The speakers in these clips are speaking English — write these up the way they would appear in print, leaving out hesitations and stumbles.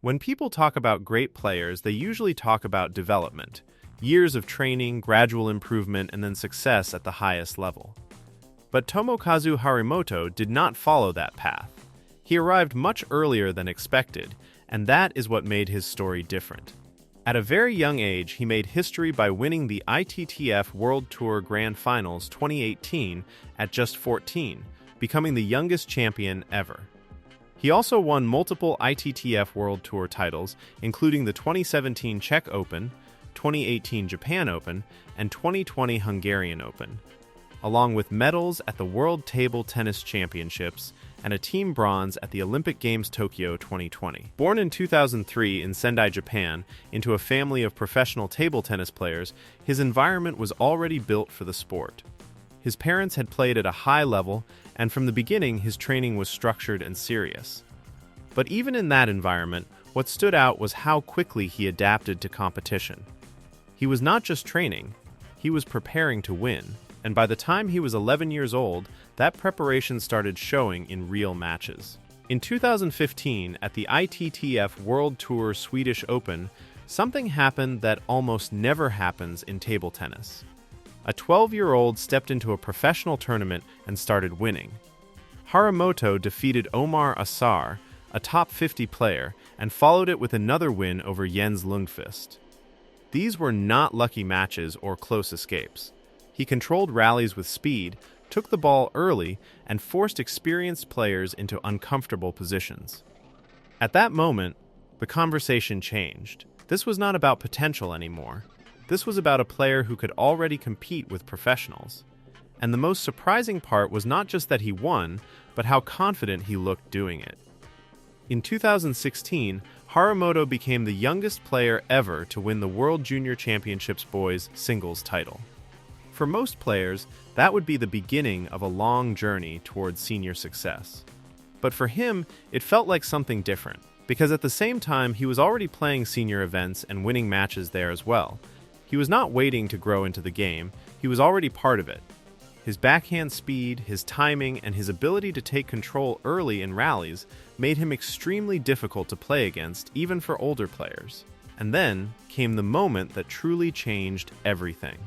When people talk about great players, they usually talk about development, years of training, gradual improvement, and then success at the highest level. But Tomokazu Harimoto did not follow that path. He arrived much earlier than expected, and that is what made his story different. At a very young age, he made history by winning the ITTF World Tour Grand Finals 2018 at just 14, becoming the youngest champion ever. He also won multiple ITTF World Tour titles, including the 2017 Czech Open, 2018 Japan Open, and 2020 Hungarian Open, along with medals at the World Table Tennis Championships and a team bronze at the Olympic Games Tokyo 2020. Born in 2003 in Sendai, Japan, into a family of professional table tennis players, his environment was already built for the sport. His parents had played at a high level, and from the beginning his training was structured and serious. But even in that environment, what stood out was how quickly he adapted to competition. He was not just training, he was preparing to win, and by the time he was 11 years old, that preparation started showing in real matches. In 2015, at the ITTF World Tour Swedish Open, something happened that almost never happens in table tennis. A 12-year-old stepped into a professional tournament and started winning. Harimoto defeated Omar Asar, a top 50 player, and followed it with another win over Jens Lundqvist. These were not lucky matches or close escapes. He controlled rallies with speed, took the ball early, and forced experienced players into uncomfortable positions. At that moment, the conversation changed. This was not about potential anymore. This was about a player who could already compete with professionals. And the most surprising part was not just that he won, but how confident he looked doing it. In 2016, Harimoto became the youngest player ever to win the World Junior Championships boys singles title. For most players, that would be the beginning of a long journey towards senior success. But for him, it felt like something different, because at the same time, he was already playing senior events and winning matches there as well. He was not waiting to grow into the game, he was already part of it. His backhand speed, his timing, and his ability to take control early in rallies made him extremely difficult to play against, even for older players. And then came the moment that truly changed everything.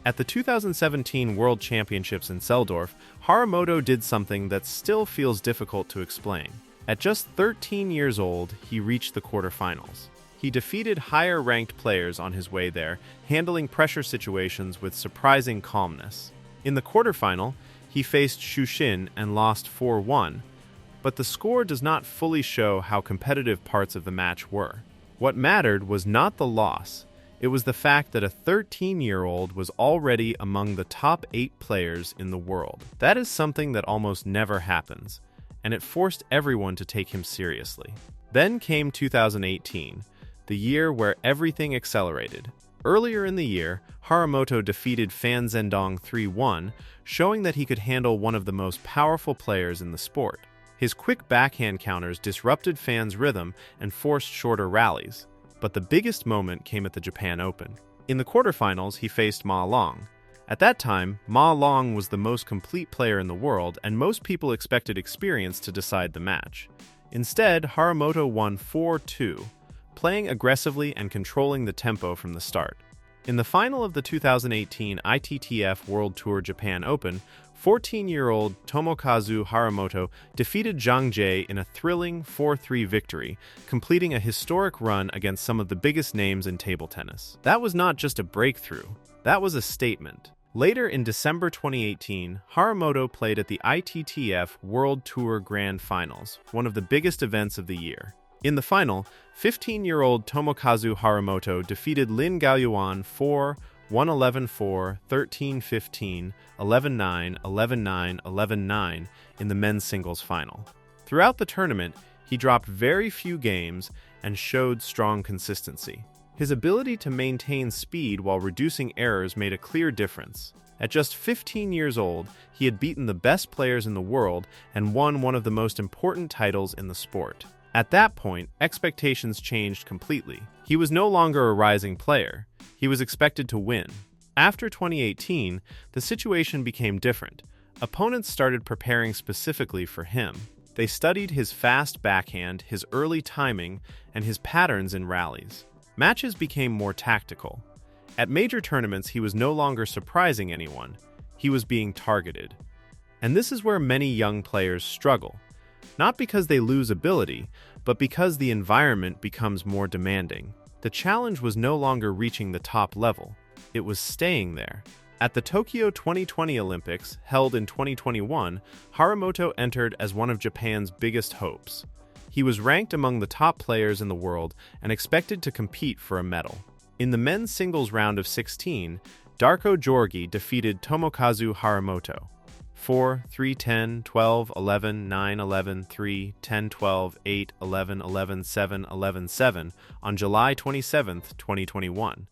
At the 2017 World Championships in Seldorf, Harimoto did something that still feels difficult to explain. At just 13 years old, he reached the quarterfinals. He defeated higher-ranked players on his way there, handling pressure situations with surprising calmness. In the quarterfinal, he faced Shushin and lost 4-1, but the score does not fully show how competitive parts of the match were. What mattered was not the loss. It was the fact that a 13-year-old was already among the top 8 players in the world. That is something that almost never happens, and it forced everyone to take him seriously. Then came 2018, the year where everything accelerated. Earlier in the year, Harimoto defeated Fan Zhendong 3-1, showing that he could handle one of the most powerful players in the sport. His quick backhand counters disrupted Fan's rhythm and forced shorter rallies. But the biggest moment came at the Japan Open. In the quarterfinals, he faced Ma Long. At that time, Ma Long was the most complete player in the world, and most people expected experience to decide the match. Instead, Harimoto won 4-2, playing aggressively and controlling the tempo from the start. In the final of the 2018 ITTF World Tour Japan Open, 14-year-old Tomokazu Harimoto defeated Zhang Jie in a thrilling 4-3 victory, completing a historic run against some of the biggest names in table tennis. That was not just a breakthrough, that was a statement. Later in December 2018, Harimoto played at the ITTF World Tour Grand Finals, one of the biggest events of the year. In the final, 15-year-old Tomokazu Harimoto defeated Lin Gaoyuan 1-11-4, 13-15, 11-9, 11-9, 11-9 in the men's singles final. Throughout the tournament, he dropped very few games and showed strong consistency. His ability to maintain speed while reducing errors made a clear difference. At just 15 years old, he had beaten the best players in the world and won one of the most important titles in the sport. At that point, expectations changed completely. He was no longer a rising player. He was expected to win. After 2018, the situation became different. Opponents started preparing specifically for him. They studied his fast backhand, his early timing, and his patterns in rallies. Matches became more tactical. At major tournaments, he was no longer surprising anyone. He was being targeted. And this is where many young players struggle. Not because they lose ability, but because the environment becomes more demanding. The challenge was no longer reaching the top level. It was staying there. At the Tokyo 2020 Olympics, held in 2021, Harimoto entered as one of Japan's biggest hopes. He was ranked among the top players in the world and expected to compete for a medal. In the men's singles round of 16, Darko Georgi defeated Tomokazu Harimoto 4, 3, 10, 12, 11, 9, 11, 3, 10, 12, 8, 11, 11, 7, 11, 7 on July 27, 2021.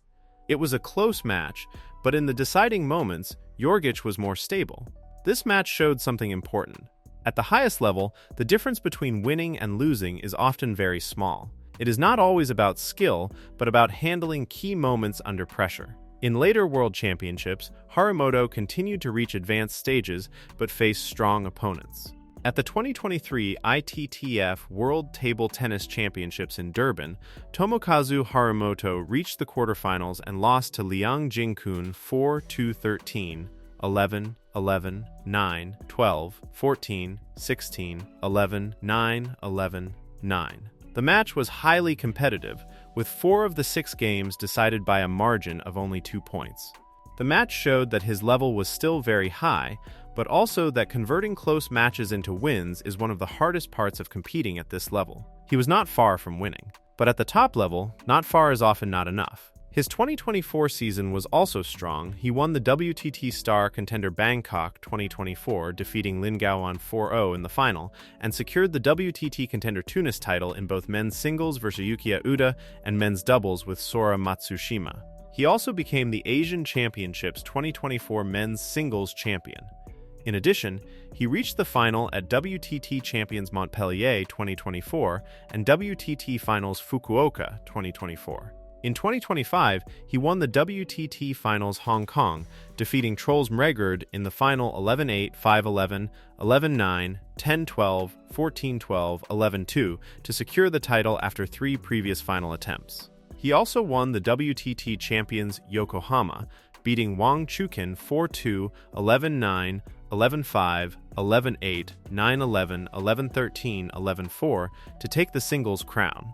It was a close match, but in the deciding moments, Georgic was more stable. This match showed something important. At the highest level, the difference between winning and losing is often very small. It is not always about skill, but about handling key moments under pressure. In later World Championships, Harimoto continued to reach advanced stages but faced strong opponents. At the 2023 ITTF World Table Tennis Championships in Durban, Tomokazu Harimoto reached the quarterfinals and lost to Liang Jingkun 4-2-13, 11, 11, 9, 12, 14, 16, 11, 9, 11, 9. The match was highly competitive, with 4 of the 6 games decided by a margin of only 2 points. The match showed that his level was still very high, but also that converting close matches into wins is one of the hardest parts of competing at this level. He was not far from winning, but at the top level, not far is often not enough. His 2024 season was also strong. He won the WTT Star Contender Bangkok 2024, defeating Lin Gaoan 4-0 in the final, and secured the WTT Contender Tunis title in both men's singles versus Yukiya Uda and men's doubles with Sora Matsushima. He also became the Asian Championships 2024 men's singles champion. In addition, he reached the final at WTT Champions Montpellier 2024 and WTT Finals Fukuoka 2024. In 2025, he won the WTT Finals Hong Kong, defeating Troels Mregard in the final 11-8, 5-11, 11-9, 10-12, 14-12, 11-2 to secure the title after 3 previous final attempts. He also won the WTT Champions Yokohama, beating Wang Chukin 4-2, 11-9, 11-5, 11-8, 9-11, 11-13, 11-4 to take the singles crown.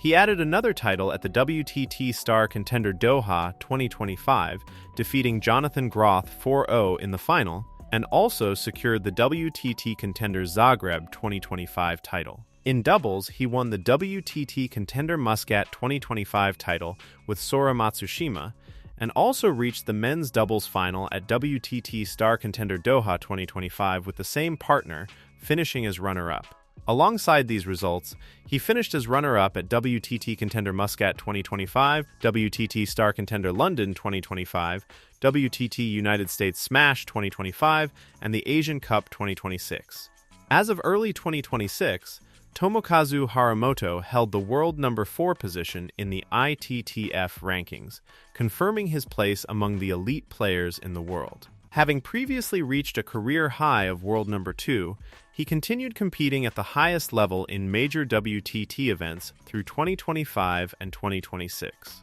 He added another title at the WTT Star Contender Doha 2025, defeating Jonathan Groth 4-0 in the final, and also secured the WTT Contender Zagreb 2025 title. In doubles, he won the WTT Contender Muscat 2025 title with Sora Matsushima, and also reached the men's doubles final at WTT Star Contender Doha 2025 with the same partner, finishing as runner-up. Alongside these results, he finished as runner-up at WTT Contender Muscat 2025, WTT Star Contender London 2025, WTT United States Smash 2025, and the Asian Cup 2026. As of early 2026, Tomokazu Harimoto held the world number 4 position in the ITTF rankings, confirming his place among the elite players in the world. Having previously reached a career high of world number 2, he continued competing at the highest level in major WTT events through 2025 and 2026.